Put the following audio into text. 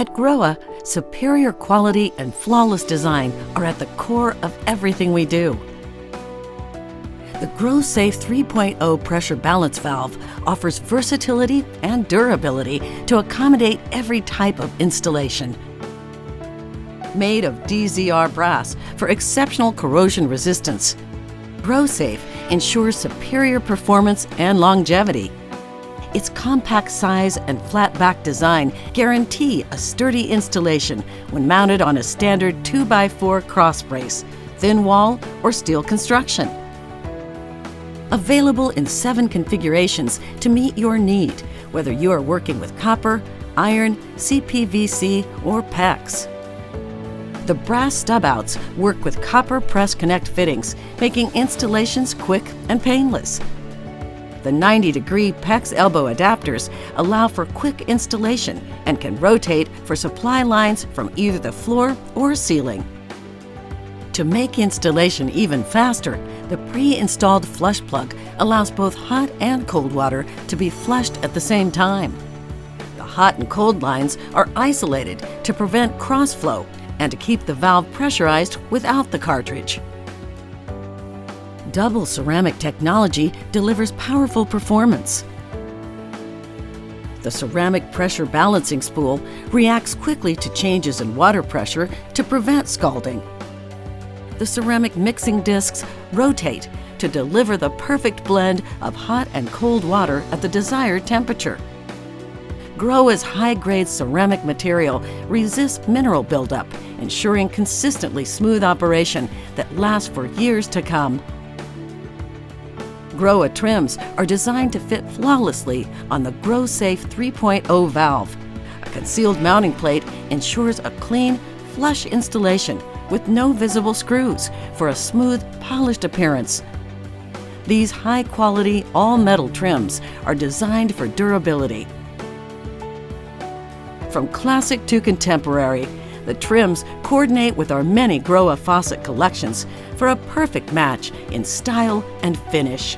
At Grohe, superior quality and flawless design are at the core of everything we do. The GrohSafe 3.0 pressure balance valve offers versatility and durability to accommodate every type of installation. Made of DZR brass for exceptional corrosion resistance, GrohSafe ensures superior performance and longevity. Its compact size and flat back design guarantee a sturdy installation when mounted on a standard 2x4 cross brace, thin wall, or steel construction. Available in 7 configurations to meet your need, whether you are working with copper, iron, CPVC, or PEX. The brass stub-outs work with copper press connect fittings, making installations quick and painless. The 90-degree PEX elbow adapters allow for quick installation and can rotate for supply lines from either the floor or ceiling. To make installation even faster, the pre-installed flush plug allows both hot and cold water to be flushed at the same time. The hot and cold lines are isolated to prevent cross-flow and to keep the valve pressurized without the cartridge. Double ceramic technology delivers powerful performance. The ceramic pressure balancing spool reacts quickly to changes in water pressure to prevent scalding. The ceramic mixing discs rotate to deliver the perfect blend of hot and cold water at the desired temperature. Grohe's high-grade ceramic material resists mineral buildup, ensuring consistently smooth operation that lasts for years to come. Grohe trims are designed to fit flawlessly on the GrohSafe 3.0 valve. A concealed mounting plate ensures a clean, flush installation with no visible screws for a smooth, polished appearance. These high-quality, all-metal trims are designed for durability. From classic to contemporary, the trims coordinate with our many Grohe faucet collections for a perfect match in style and finish.